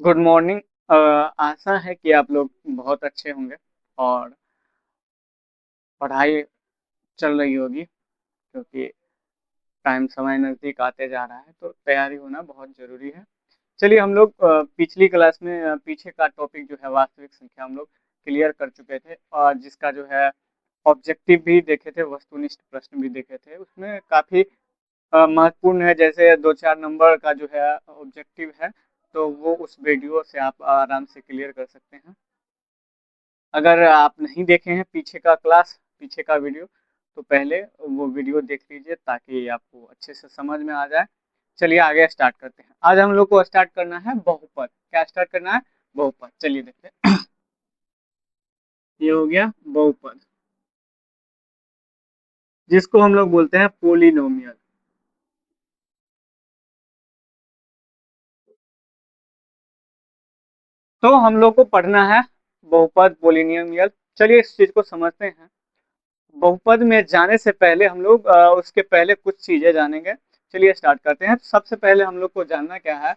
Good morning. आशा है कि आप लोग बहुत अच्छे होंगे और पढ़ाई चल रही होगी क्योंकि टाइम समय नज़दीक आते जा रहा है तो तैयारी होना बहुत ज़रूरी है। चलिए हम लोग पिछली क्लास में पीछे का टॉपिक जो है वास्तविक संख्या हम लोग क्लियर कर चुके थे और जिसका जो है ऑब्जेक्टिव भी देखे थे, वस्तुनिष्ठ प्रश्न भी देखे थे। उसमें काफ़ी महत्वपूर्ण है, जैसे 2-4 नंबर का जो है ऑब्जेक्टिव है, तो वो उस वीडियो से आप आराम से क्लियर कर सकते हैं। अगर आप नहीं देखे हैं पीछे का क्लास, पीछे का वीडियो, तो पहले वो वीडियो देख लीजिए ताकि आपको अच्छे से समझ में आ जाए। चलिए आगे स्टार्ट करते हैं। आज हम लोग को स्टार्ट करना है बहुपद। क्या स्टार्ट करना है? बहुपद। चलिए देखते हैं। ये हो गया बहुपद, जिसको हम लोग बोलते हैं पोलिनोमियल। तो हम लोग को पढ़ना है बहुपद, पोलिनोमियल। चलिए इस चीज को समझते हैं। बहुपद में जाने से पहले हम लोग उसके पहले कुछ चीजें जानेंगे। चलिए स्टार्ट करते हैं। सबसे पहले हम लोग को जानना क्या है?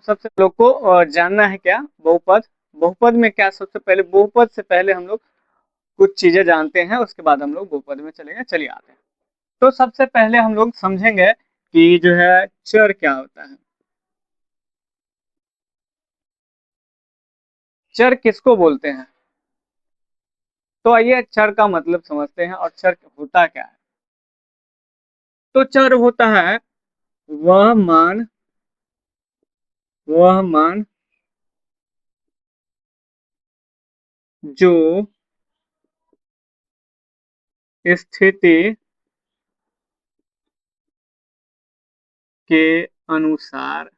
सबसे लोग को जानना है क्या? बहुपद। बहुपद में क्या, सबसे पहले बहुपद से पहले हम लोग कुछ चीजें जानते हैं, उसके बाद हम लोग बहुपद में चलेंगे। चलिए आते हैं। तो सबसे पहले हम लोग समझेंगे कि जो है चर क्या होता है। चर किसको बोलते हैं? तो आइए चर का मतलब समझते हैं और चर होता क्या है। तो चर होता है वह मान, वह मान जो स्थिति के अनुसार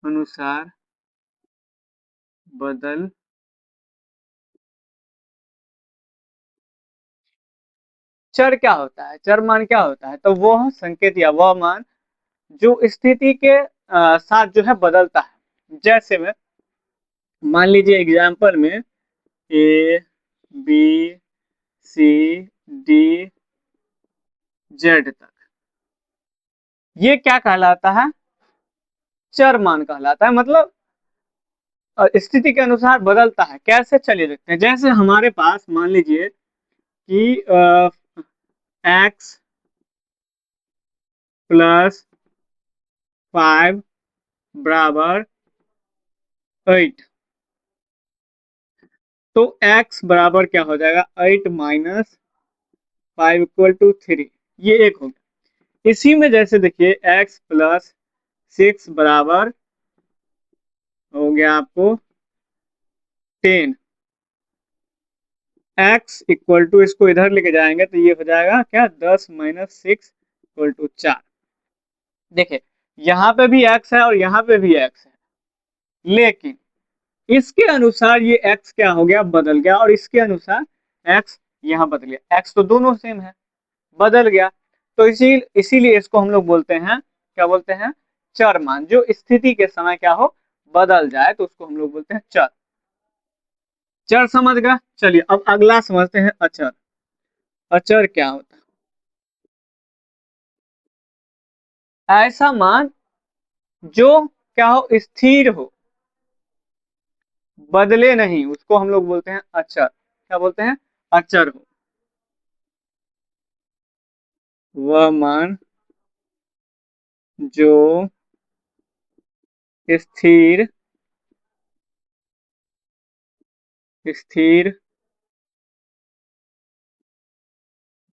अनुसार बदल चर क्या होता है? चर मान क्या होता है? तो वह संकेत या वह मान जो स्थिति के साथ जो है बदलता है। जैसे में मान लीजिए एग्जाम्पल में A B C D Z तक, ये क्या कहलाता है? चर मान कहलाता है। मतलब स्थिति के अनुसार बदलता है। कैसे? चलिए देखते हैं। जैसे हमारे पास मान लीजिए कि एक्स प्लस 5 बराबर 8। तो x बराबर क्या हो जाएगा? 8 माइनस 5 इक्वल टू 3। ये एक हो गया। इसी में जैसे देखिए x प्लस 6 बराबर हो गया आपको 10। x इक्वल टू, इसको इधर लेके जाएंगे तो ये हो जाएगा क्या? 10 माइनस 6 इक्वल टू 4। देखिए यहाँ पे भी x है और यहाँ पे भी x है, लेकिन इसके अनुसार ये x क्या हो गया? बदल गया। और इसके अनुसार x यहाँ बदल गया। x तो दोनों सेम है, बदल गया। तो इसीलिए इसको हम लोग बोलते हैं, क्या बोलते हैं? चर मान। जो स्थिति के समय क्या हो? बदल जाए तो उसको हम लोग बोलते हैं चर। चर समझ गए? चलिए अब अगला समझते हैं अचर। अचर क्या होता है? ऐसा मान जो क्या हो? स्थिर हो, बदले नहीं, उसको हम लोग बोलते हैं अचर। क्या बोलते हैं? अचर हो। वह मान जो स्थिर स्थिर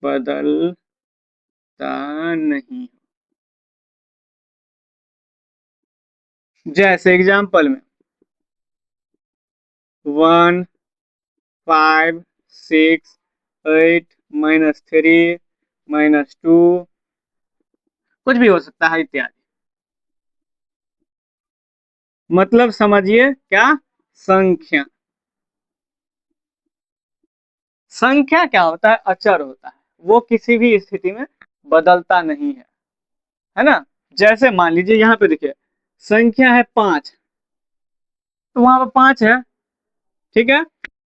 बदलता नहीं। जैसे एग्जाम्पल में 1 5 6 8 माइनस 3 माइनस 2, कुछ भी हो सकता है इत्यादि। मतलब समझिए क्या? संख्या। संख्या क्या होता है? अचर होता है। वो किसी भी स्थिति में बदलता नहीं है ना? जैसे मान लीजिए यहाँ पे देखिए संख्या है 5, तो वहां पर 5 है, ठीक है।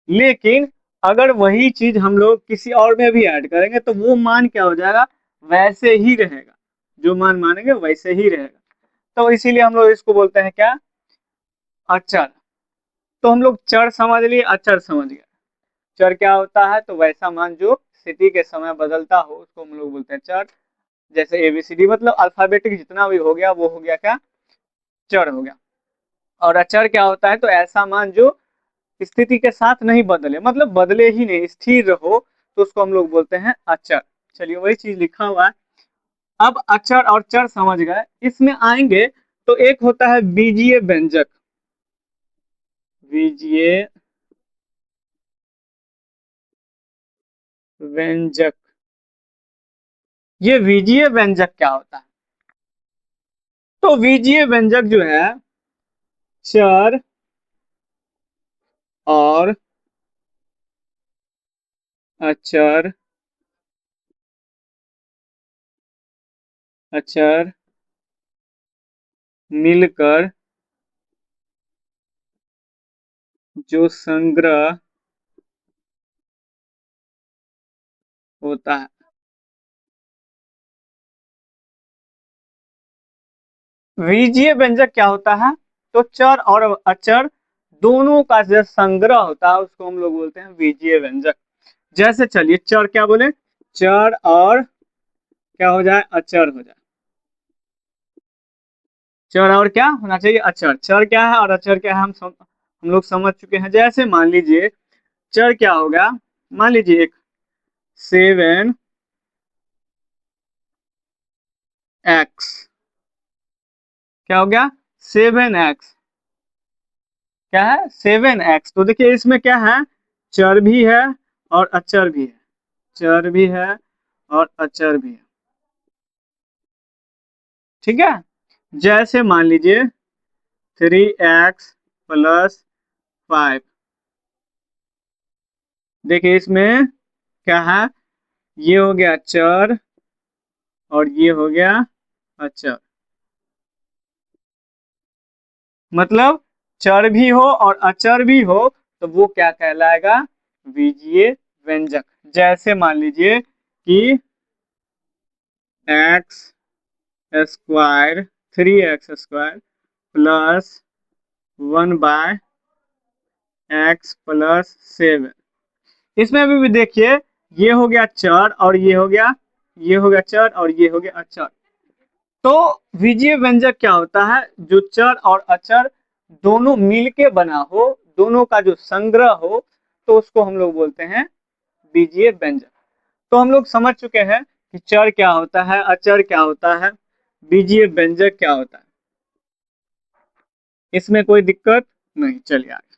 लेकिन अगर वही चीज हम लोग किसी और में भी ऐड करेंगे तो वो मान क्या हो जाएगा? वैसे ही रहेगा। जो मान मानेंगे वैसे ही रहेगा। तो इसीलिए हम लोग इसको बोलते हैं क्या, अचर। तो हम लोग चर समझ लिए, अचर समझ गए। चर क्या होता है, तो वैसा मान जो स्थिति के समय बदलता हो उसको हम लोग बोलते हैं चर। जैसे एबीसीडी मतलब अल्फाबेटिक जितना भी हो गया वो हो गया क्या, चर हो गया। और अचर क्या होता है, तो ऐसा मान जो स्थिति के साथ नहीं बदले, मतलब बदले ही नहीं, स्थिर रहो, तो उसको हम लोग बोलते हैं अचर। चलिए वही चीज लिखा हुआ है। अब अचर और चर समझ गए, इसमें आएंगे तो एक होता है बीजीय व्यंजक। बीजीय व्यंजक, ये बीजीय व्यंजक क्या होता है, तो बीजीय व्यंजक जो है चर और अचर, अचर मिलकर जो संग्रह होता है। बीजीय व्यंजक क्या होता है, तो चर और अचर दोनों का जो संग्रह होता है उसको हम लोग बोलते हैं बीजीय व्यंजक। जैसे चलिए चर क्या बोले, चर और क्या हो जाए, अचर हो जाए। चर और क्या होना चाहिए, अचर। चर क्या है और अचर क्या है, हम लोग समझ चुके हैं। जैसे मान लीजिए चर क्या होगा, मान लीजिए एक 7x, क्या हो गया 7x, क्या है 7x। तो देखिए इसमें क्या है, चर भी है और अचर भी है, चर भी है और अचर भी है, ठीक है। जैसे मान लीजिए 3x + 5, देखिए इसमें क्या है, ये हो गया चर और ये हो गया अचर, मतलब चर भी हो और अचर भी हो तो वो क्या कहलाएगा, बीजीय व्यंजक। जैसे मान लीजिए कि x² 3x² +1/x + 7, इसमें भी देखिए ये हो गया चर और ये हो गया, ये हो गया चर और ये हो गया अचर। तो बीजीय व्यंजक क्या होता है, जो चर और अचर दोनों मिलके बना हो, दोनों का जो संग्रह हो, तो उसको हम लोग बोलते हैं बीजीय व्यंजक। तो हम लोग समझ चुके हैं कि चर क्या होता है, अचर क्या होता है, बीजीय व्यंजक क्या होता है, इसमें कोई दिक्कत नहीं। चलिए आगे,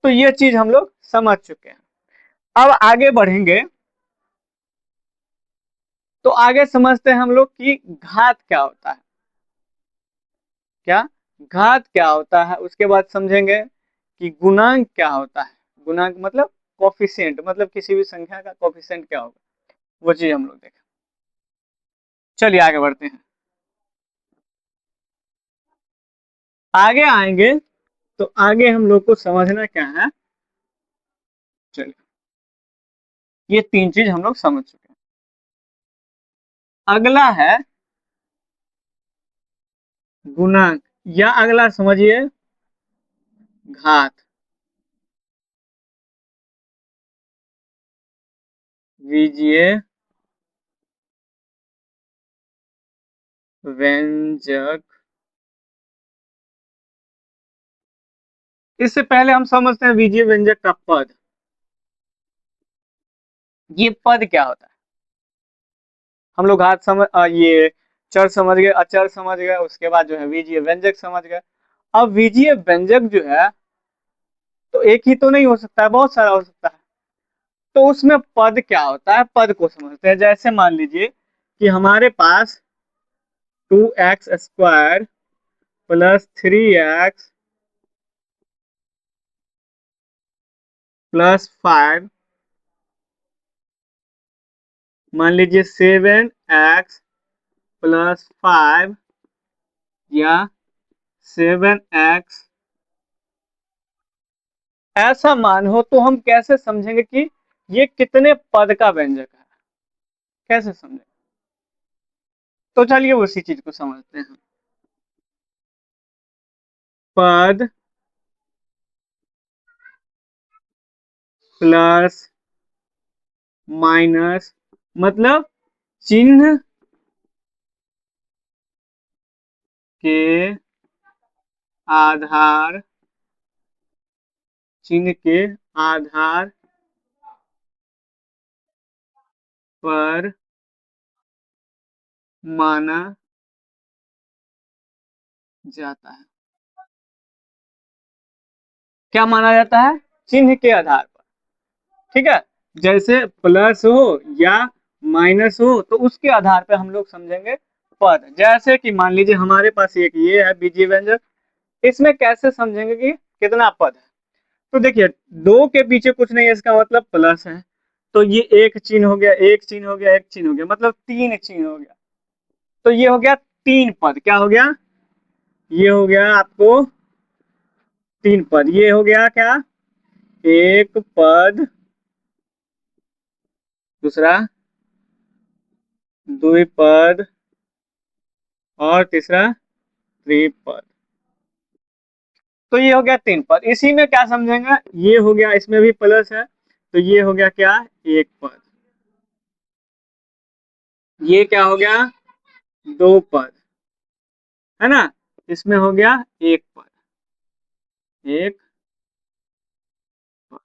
तो ये चीज हम लोग समझ चुके हैं। अब आगे बढ़ेंगे तो आगे समझते हैं हम लोग कि घात क्या होता है, क्या घात क्या होता है, उसके बाद समझेंगे कि गुणांक क्या होता है। गुणांक मतलब कोफिशिएंट, मतलब किसी भी संख्या का कोफिशिएंट क्या होगा, वो चीज हम लोग देखें। चलिए आगे बढ़ते हैं। आगे आएंगे तो आगे हम लोग को समझना क्या है, चलिए ये तीन चीज हम लोग समझ चुके हैं। अगला है गुणांक, या अगला समझिए घात। बीजीय व्यंजक, इससे पहले हम समझते हैं बीजीय व्यंजक का पद। ये पद क्या होता है, हम लोग घात ये चर समझ गए, अचर समझ गए, उसके बाद जो है बीजीय व्यंजक समझ गए। अब बीजीय व्यंजक जो है तो एक ही तो नहीं हो सकता है, बहुत सारा हो सकता है। तो उसमें पद क्या होता है, पद को समझते हैं। जैसे मान लीजिए कि हमारे पास 2x² +3x +5, मान लीजिए 7x + 5 या 7x, ऐसा मान हो तो हम कैसे समझेंगे कि ये कितने पद का व्यंजक है, कैसे समझेंगे। तो चलिए उसी चीज को समझते हैं। पद प्लस माइनस, मतलब चिन्ह के आधार, चिन्ह के आधार पर माना जाता है। क्या माना जाता है? चिन्ह के आधार पर। ठीक है, जैसे प्लस हो या माइनस हो तो उसके आधार पर हम लोग समझेंगे पद। जैसे कि मान लीजिए हमारे पास एक ये है बीजीय व्यंजक, इसमें कैसे समझेंगे कि कितना पद है। तो देखिए, दो के पीछे कुछ नहीं है, इसका मतलब प्लस है, तो ये एक चिन्ह हो गया, एक चिन्ह हो गया, एक चिन्ह हो गया, मतलब तीन चिन्ह हो गया। तो ये हो गया तीन पद। क्या हो गया? ये हो गया आपको तीन पद। ये हो गया क्या? एक पद, दूसरा द्विपद, और तीसरा त्रिपद। तो ये हो गया तीन पद। इसी में क्या समझेंगे, ये हो गया, इसमें भी प्लस है, तो ये हो गया क्या? एक पद। ये क्या हो गया? दो पद, है ना? इसमें हो गया एक पद, एक पद।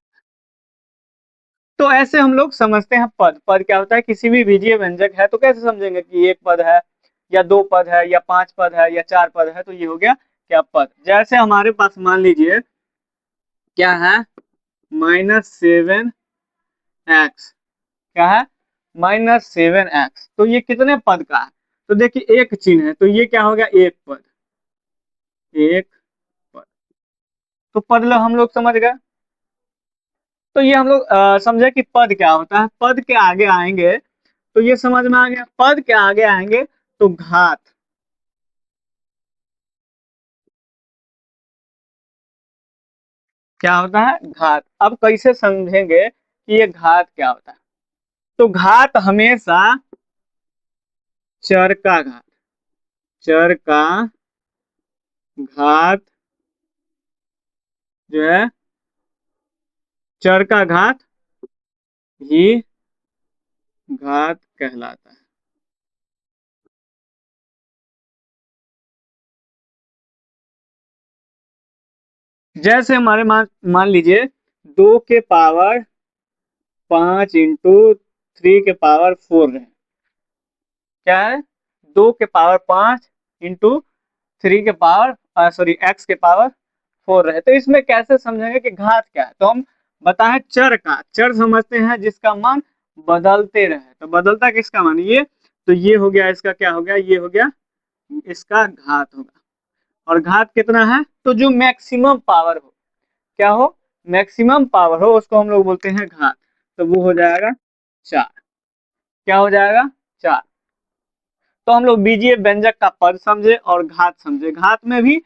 तो ऐसे हम लोग समझते हैं पद। पद क्या होता है? किसी भी बीजीय व्यंजक है तो कैसे समझेंगे कि एक पद है या दो पद है या पांच पद है या चार पद है, तो ये हो गया क्या? पद। जैसे हमारे पास मान लीजिए क्या है? -7x। क्या है? -7x। तो ये कितने पद का है? तो देखिए एक चिन्ह है, तो ये क्या हो गया? एक पद, एक पद। तो पद लो हम लोग समझ गए। तो ये हम लोग समझे कि पद क्या होता है। पद के आगे आएंगे तो ये समझ में आ गया। पद के आगे आएंगे तो घात। क्या होता है? घात। अब कैसे समझेंगे कि ये घात क्या होता है? तो घात हमेशा चर का घात, चर का घात जो है, चर का घात ही घात कहलाता है। जैसे हमारे मान लीजिए दो के पावर 5 इंटू 3 के पावर 4 है। क्या है? दो के पावर 5 इंटू 3 के पावर सॉरी एक्स के पावर 4 रहे। तो इसमें कैसे समझेंगे कि घात क्या है? तो हम बताएं चर का। चर समझते हैं जिसका मान बदलते रहे। तो बदलता किसका मान? ये। तो ये हो गया, इसका क्या हो गया? ये हो गया, इसका घात होगा। और घात कितना है? तो जो मैक्सिमम पावर हो, क्या हो? मैक्सिमम पावर हो, उसको हम लोग बोलते हैं घात। तो वो हो जाएगा 4। क्या हो जाएगा? 4। तो हम लोग बीजीय व्यंजक का पद समझे और घात समझे। घात में भी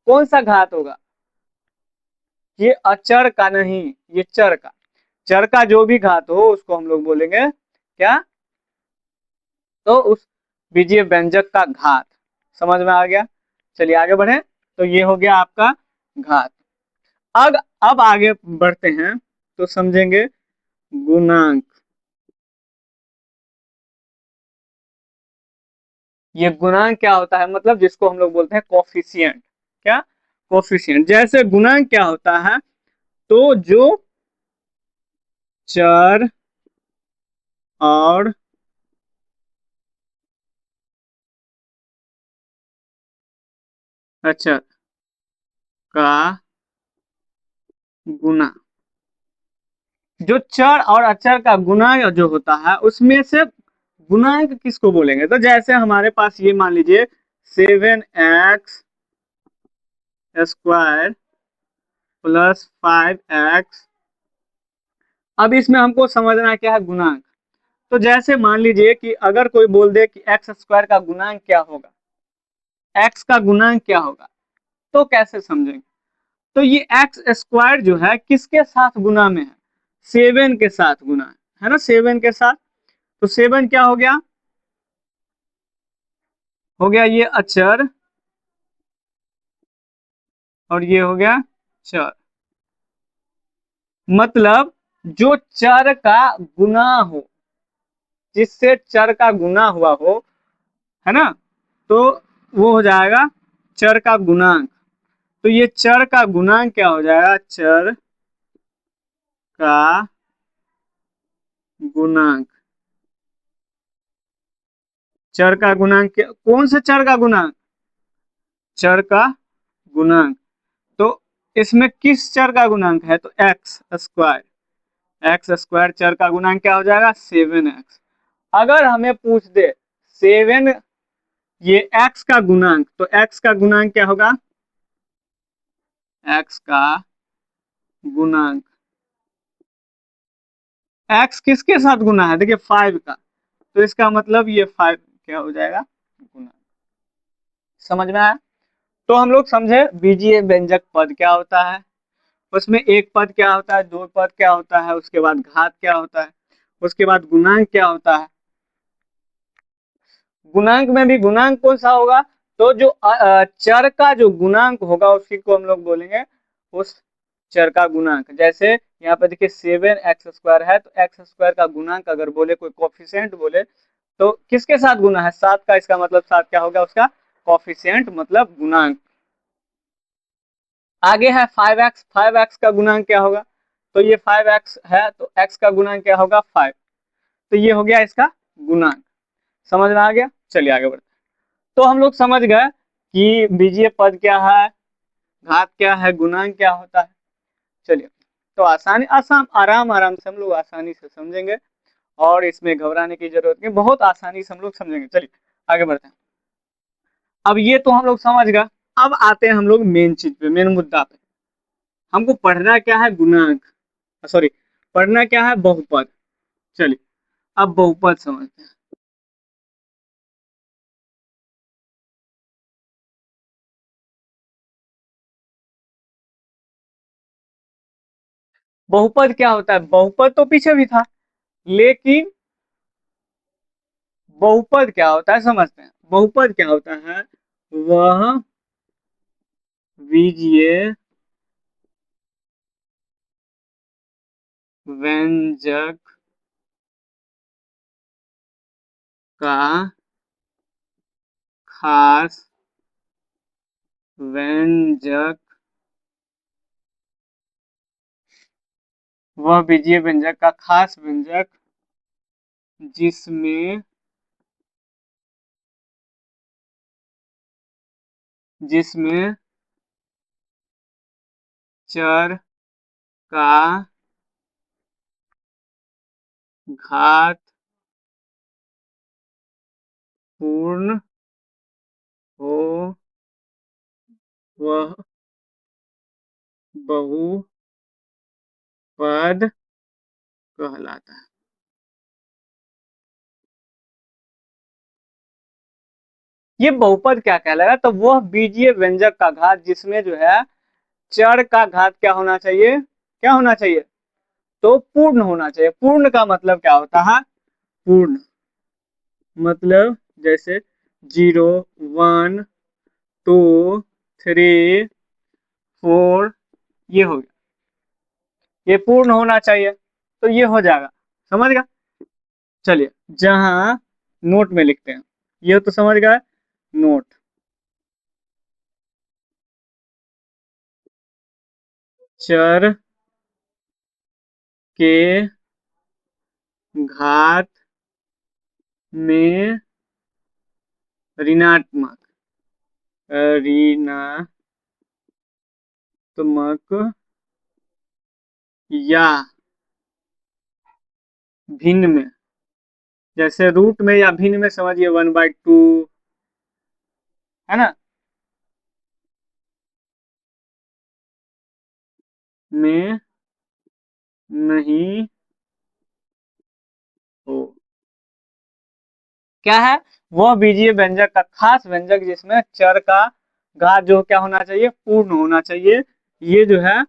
कौन सा घात होगा? ये अचर का नहीं, ये चर का। चर का जो भी घात हो उसको हम लोग बोलेंगे क्या? तो उस बीजीय व्यंजक का घात। समझ में आ गया? चलिए आगे बढ़े। तो ये हो गया आपका घात। अब आगे बढ़ते हैं तो समझेंगे गुणांक। ये गुणांक क्या होता है? मतलब जिसको हम लोग बोलते हैं कोफिशिएंट। क्या? कोफिशिएंट। जैसे गुणांक क्या होता है? तो जो चर और अचर का गुना, जो चर और अचर का गुना जो होता है उसमें से गुणांक किसको बोलेंगे? तो जैसे हमारे पास ये मान लीजिए 7x² प्लस 5x। अब इसमें हमको समझना क्या है? गुणांक। तो जैसे मान लीजिए कि अगर कोई बोल दे कि x² का गुणांक क्या होगा, x का गुणांक क्या होगा, तो कैसे समझेंगे? तो ये x² जो है किसके साथ गुना में है? 7 के साथ गुना है ना, 7 के साथ। तो 7 क्या हो गया? हो गया ये अचर और ये हो गया चर। मतलब जो चर का गुना हो, जिससे चर का गुना हुआ हो, है ना, तो वो हो जाएगा चर का गुणांक। तो ये चर का गुणांक क्या हो जाएगा, चर का गुणांक। चर का गुणांक कौन सा चर का गुणांक, चर का गुणांक। तो इसमें किस चर का गुणांक है, तो एक्स स्क्वायर। एक्स स्क्वायर चर का गुणांक क्या हो जाएगा, 7x। अगर हमें पूछ दे 7 ये x का गुणांक, तो x का गुणांक क्या होगा, x का गुणांक। x किसके साथ गुना है, देखिए 5 का, तो इसका मतलब ये 5 क्या हो जाएगा, गुना। समझ में आया। तो हम लोग समझे बीजीय व्यंजक पद क्या होता है, उसमें एक पद क्या होता है, दो पद क्या होता है, उसके बाद घात क्या होता है, उसके बाद गुणांक क्या होता है। गुणांक में भी गुणांक कौन सा होगा, तो जो चर का जो गुणांक होगा उसी को हम लोग बोलेंगे उस चर का गुणांक। जैसे यहाँ पे देखिए 7x² है, तो एक्स स्क्वायर का गुणांक अगर बोले, कोई कोफिशिएंट बोले, तो किसके साथ गुना है, 7 का, इसका मतलब 7 क्या होगा, उसका कोफिशिएंट मतलब गुणांक। आगे है 5x, 5x का गुणांक क्या होगा, तो ये 5x है, तो x का गुणांक क्या होगा 5। तो ये हो गया इसका गुणांक। समझ में आ गया। चलिए आगे बढ़ते। तो हम लोग समझ गए कि बीजीय पद क्या है, घात क्या है, गुणांक क्या होता है। चलिए, तो आसानी आसान आराम आराम से हम लोग आसानी से समझेंगे, और इसमें घबराने की जरूरत नहीं, बहुत आसानी से हम लोग समझेंगे। चलिए आगे बढ़ते हैं। अब ये तो हम लोग समझ गए। अब आते हैं हम लोग मेन चीज पे, मेन मुद्दा पे। हमको पढ़ना क्या है, गुणांक, सॉरी, पढ़ना क्या है, बहुपद। चलिए अब बहुपद समझते हैं। बहुपद क्या होता है, बहुपद तो पीछे भी था, लेकिन बहुपद क्या होता है समझते हैं। बहुपद क्या होता है, वह बीजीय व्यंजक का खास व्यंजक, वह बीजीय व्यंजक का खास व्यंजक जिसमें जिसमें चर का घात पूर्ण हो, वह बहुपद कहलाता है। ये बहुपद क्या कहलाएगा, तो वह बीजीय व्यंजक का घात जिसमें जो है चर का घात क्या होना चाहिए, क्या होना चाहिए, तो पूर्ण होना चाहिए। पूर्ण का मतलब क्या होता है, पूर्ण मतलब जैसे 0, 1, 2, 3, 4, ये हो गया, ये पूर्ण होना चाहिए, तो ये हो जाएगा। समझ गया। चलिए जहां नोट में लिखते हैं, ये तो समझ गए, नोट, चर के घात में ऋणात्मक ऋणात्मक या भिन्न में, जैसे रूट में या भिन्न में समझिए 1/2, है ना, में नहीं हो। क्या है, वह बीजीय व्यंजक का खास व्यंजक जिसमें चर का घात जो क्या होना चाहिए, पूर्ण होना चाहिए। ये जो है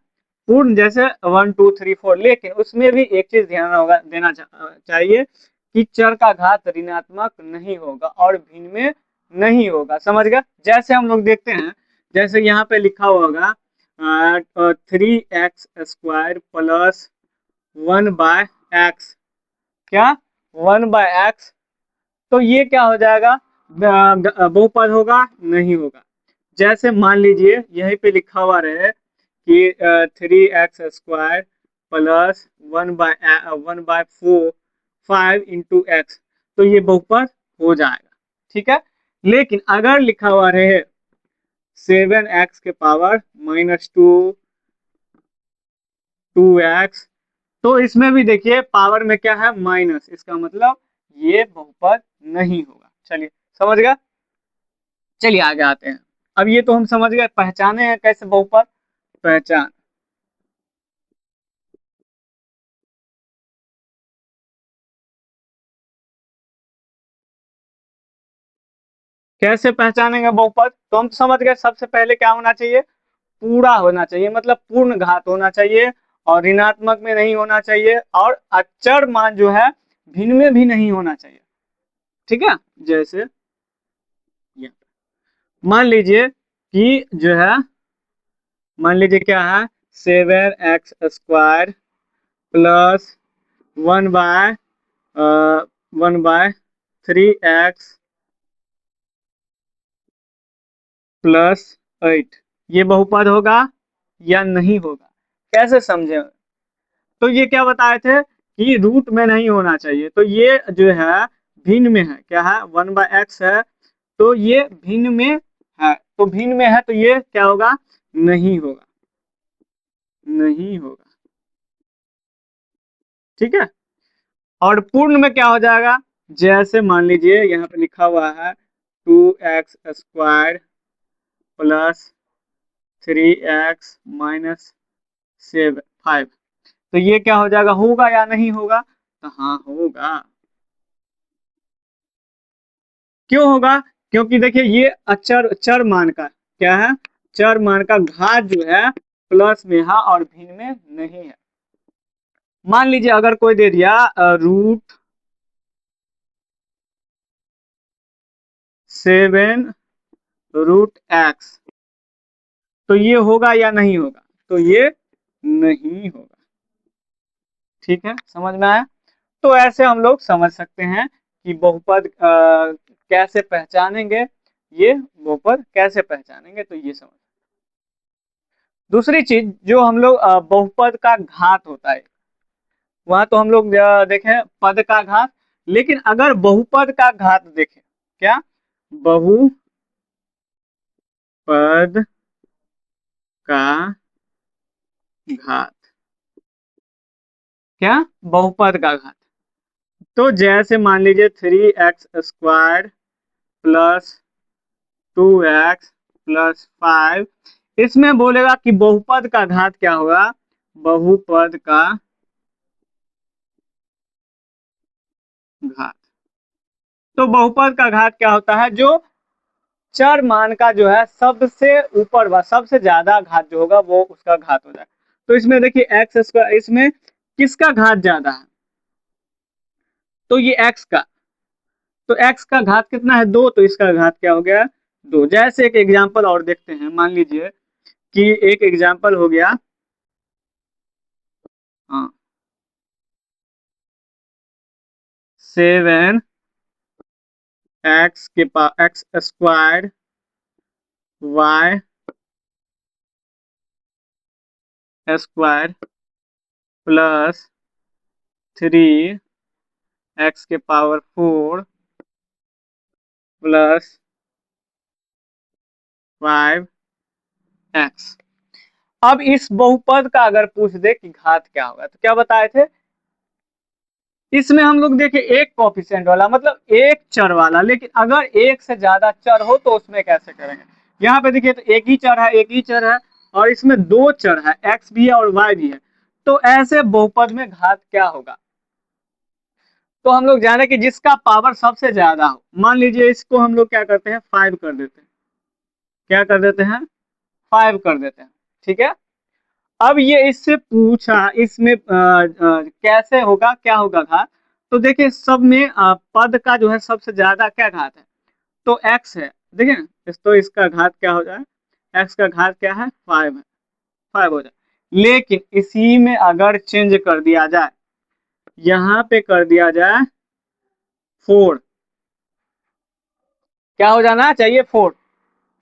पूर्ण, जैसे 1, 2, 3, 4, लेकिन उसमें भी एक चीज ध्यान होगा, देना चाहिए कि चर का घात ऋणात्मक नहीं होगा और भिन्न में नहीं होगा। समझ गए। जैसे हम लोग देखते हैं, जैसे यहाँ पे लिखा हुआ होगा 3x² प्लस 1/x, क्या 1/x, तो ये क्या हो जाएगा, बहुपद होगा नहीं होगा। जैसे मान लीजिए यहीं पे लिखा हुआ रहे कि 3x² प्लस 1/4 5 × x, तो ये बहुपद हो जाएगा, ठीक है। लेकिन अगर लिखा हुआ रहे 7x⁻², 2x, तो इसमें भी देखिए पावर में क्या है, माइनस, इसका मतलब ये बहुपद नहीं होगा। चलिए समझ गया। चलिए आगे आते हैं। अब ये तो हम समझ गए, पहचाने हैं कैसे बहुपद, पहचान। कैसे पहचानेंगे बहुपद, तो हम समझ गए सबसे पहले क्या होना चाहिए, पूरा होना चाहिए, मतलब पूर्ण घात होना चाहिए, और ऋणात्मक में नहीं होना चाहिए, और अचर मान जो है भिन्न में भी नहीं होना चाहिए, ठीक है। जैसे ये मान लीजिए कि जो है, मान लीजिए क्या है, 7x² प्लस 1/3x प्लस 8, ये बहुपद होगा या नहीं होगा, कैसे समझे। तो ये क्या बताए थे कि रूट में नहीं होना चाहिए, तो ये जो है भिन्न में है, क्या है 1/x है, तो ये भिन्न में है, तो भिन्न में है तो ये क्या होगा, नहीं होगा, नहीं होगा, ठीक है। और पूर्ण में क्या हो जाएगा, जैसे मान लीजिए यहाँ पे लिखा हुआ है 2x² प्लस 3x माइनस 5, तो ये क्या हो जाएगा, होगा या नहीं होगा, तो हाँ होगा। क्यों होगा, क्योंकि देखिए ये अचर चर मान का क्या है, चर मान का घात जो है प्लस में है और भिन्न में नहीं है। मान लीजिए अगर कोई दे दिया √7√x, तो ये होगा या नहीं होगा, तो ये नहीं होगा, ठीक है, समझ में आया। तो ऐसे हम लोग समझ सकते हैं कि बहुपद कैसे पहचानेंगे, ये बहुपद कैसे पहचानेंगे, तो ये समझ। दूसरी चीज जो हम लोग बहुपद का घात होता है, वहां तो हम लोग देखें पद का घात, लेकिन अगर बहुपद का घात देखें, क्या बहुपद का घात, क्या बहुपद का घात, तो जैसे मान लीजिए 3x² प्लस 2x प्लस 5, इसमें बोलेगा कि बहुपद का घात क्या होगा, बहुपद का घात, तो बहुपद का घात क्या होता है, जो चर मान का जो है सबसे ऊपर व सबसे ज्यादा घात जो होगा वो उसका घात हो जाएगा। तो इसमें देखिए x², इसमें किसका घात ज्यादा है, तो ये x का, तो x का घात कितना है 2, तो इसका घात क्या हो गया 2। जैसे एक एग्जांपल और देखते हैं, मान लीजिए कि एक एग्जांपल हो गया, हाँ 7x के पास x² y² plus 3x⁴ plus 5x। अब इस बहुपद का अगर पूछ दे कि घात क्या होगा, तो क्या बताए थे, इसमें हम लोग देखे एक कोफिशिएंट वाला, मतलब एक चर वाला, लेकिन अगर एक से ज्यादा चर हो तो उसमें कैसे करेंगे। यहाँ पे देखिए तो एक ही चर है, एक ही चर है, और इसमें दो चर है, x भी है और y भी है, तो ऐसे बहुपद में घात क्या होगा। तो हम लोग जाने कि जिसका पावर सबसे ज्यादा हो, मान लीजिए इसको हम लोग क्या करते हैं 5 कर देते हैं, क्या कर देते हैं 5 कर देते हैं, ठीक है। अब ये इससे पूछा इसमें कैसे होगा, क्या होगा घात, तो देखिए सब में पद का जो है सबसे ज्यादा क्या घात है, तो x है, देखिए ना, तो इसका घात क्या हो जाए, x का घात क्या है 5 है, 5 हो जाए। लेकिन इसी में अगर चेंज कर दिया जाए, यहाँ पे कर दिया जाए 4, क्या हो जाना चाहिए 4।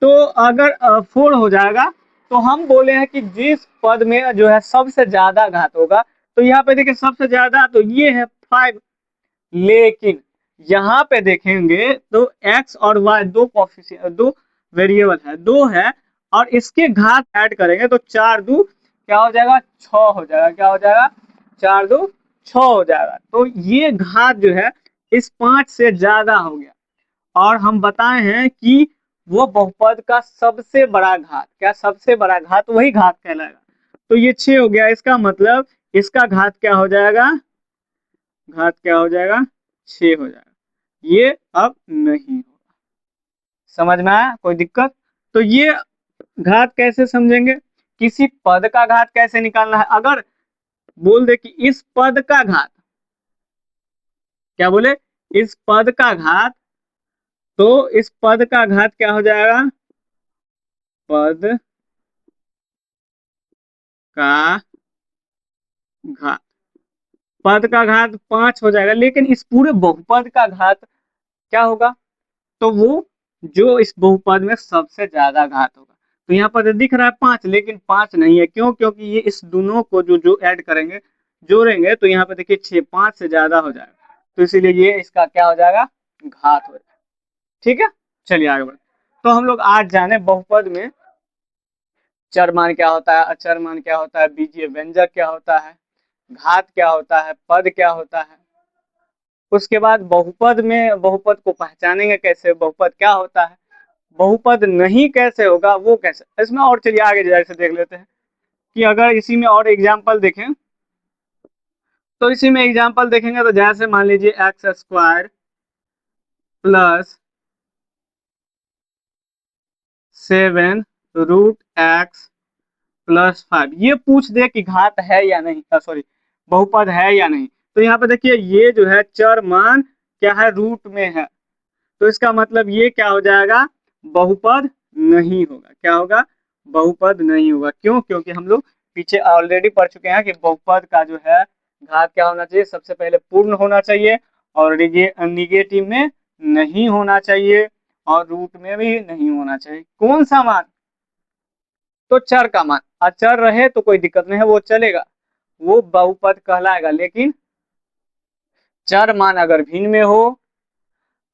तो अगर 4 हो जाएगा तो हम बोले हैं कि जिस पद में जो है सबसे ज्यादा घात होगा, तो यहाँ पे देखिए सबसे ज्यादा तो ये है 5। लेकिन यहाँ पे देखेंगे तो x और y दो कोफिशिएंट, दो वेरिएबल है, दो है, और इसके घात ऐड करेंगे तो 4 2 क्या हो जाएगा 6 हो जाएगा। क्या हो जाएगा 4 2 6 हो जाएगा। तो ये घात जो है इस 5 से ज्यादा हो गया, और हम बताए हैं कि वो बहुपद का सबसे बड़ा घात, क्या सबसे बड़ा घात वही घात कहलाएगा। तो ये 6 हो गया, इसका मतलब इसका घात क्या हो जाएगा, घात क्या हो जाएगा 6 हो जाएगा। ये अब नहीं होगा। समझ में आया कोई दिक्कत? तो ये घात कैसे समझेंगे, किसी पद का घात कैसे निकालना है। अगर बोल दे कि इस पद का घात, क्या बोले, इस पद का घात, तो इस पद का घात क्या हो जाएगा, पद का घात, पद का घात 5 हो जाएगा। लेकिन इस पूरे बहुपद का घात क्या होगा, तो वो जो इस बहुपद में सबसे ज्यादा घात होगा। तो यहाँ पर दिख रहा है 5, लेकिन 5 नहीं है। क्यों? क्योंकि ये इस दोनों को जो जो ऐड करेंगे, जोड़ेंगे, तो यहाँ पे देखिए 6 5 से ज्यादा हो जाएगा, तो इसीलिए ये इसका क्या हो जाएगा, घात हो जाएगा। ठीक है, चलिए आगे बढ़ते। तो हम लोग आज जाने बहुपद में चर मान क्या होता है, अचर मान क्या होता है, बीजीय व्यंजक क्या होता है, घात क्या होता है, पद क्या होता है। उसके बाद बहुपद में बहुपद को पहचानेंगे कैसे, बहुपद क्या होता है, बहुपद नहीं कैसे होगा वो कैसे, इसमें और चलिए आगे जैसे देख लेते हैं कि अगर इसी में और एग्जाम्पल देखें, तो इसी में एग्जाम्पल देखेंगे तो जैसे मान लीजिए x² प्लस 7 √x प्लस 5, ये पूछ दे कि घात है या नहीं, सॉरी बहुपद है या नहीं। तो यहाँ पे देखिए ये जो है चर मान क्या है, रूट में है, तो इसका मतलब ये क्या हो जाएगा, बहुपद नहीं होगा। क्या होगा, बहुपद नहीं होगा। क्यों? क्योंकि हम लोग पीछे ऑलरेडी पढ़ चुके हैं कि बहुपद का जो है घात क्या होना चाहिए, सबसे पहले पूर्ण होना चाहिए, और निगेटिव में नहीं होना चाहिए, और रूट में भी नहीं होना चाहिए। कौन सा मान, तो चर का मान। अचर रहे तो कोई दिक्कत नहीं है, वो चलेगा, वो बहुपद कहलाएगा। लेकिन चर मान अगर भिन्न में हो,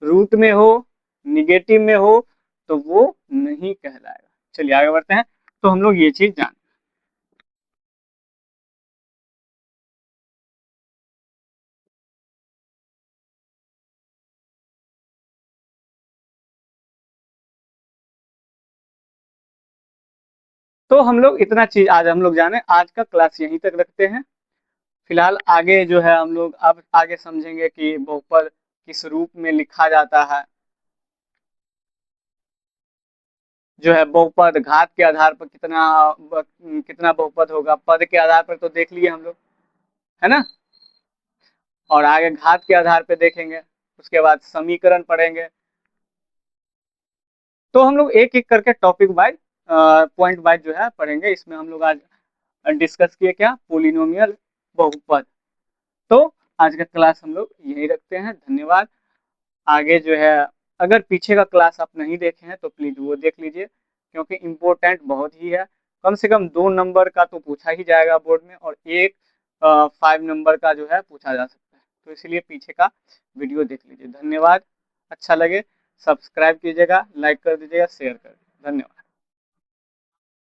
रूट में हो, निगेटिव में हो, तो वो नहीं कहलाएगा। चलिए आगे बढ़ते हैं। तो हम लोग ये चीज जान, तो हम लोग इतना चीज आज हम लोग जाने, आज का क्लास यहीं तक रखते हैं। फिलहाल आगे जो है हम लोग अब आगे समझेंगे कि बहुपद किस रूप में लिखा जाता है, जो है बहुपद घात के आधार पर कितना बहुपद होगा, पद के आधार पर तो देख लिए हम लोग, है ना, और आगे घात के आधार पर देखेंगे, उसके बाद समीकरण पढ़ेंगे। तो हम लोग एक एक करके टॉपिक वाइज पॉइंट वाइज जो है पढ़ेंगे। इसमें हम लोग आज डिस्कस किए क्या, पोलिनोमियल बहुपद। तो आज का क्लास हम लोग यही रखते हैं, धन्यवाद। आगे जो है अगर पीछे का क्लास आप नहीं देखे हैं तो प्लीज वो देख लीजिए, क्योंकि इम्पोर्टेंट बहुत ही है। कम से कम 2 नंबर का तो पूछा ही जाएगा बोर्ड में, और एक 5 नंबर का जो है पूछा जा सकता है। तो इसलिए पीछे का वीडियो देख लीजिए। धन्यवाद, अच्छा लगे सब्सक्राइब कीजिएगा, लाइक कर दीजिएगा, शेयर कर दीजिएगा। धन्यवाद।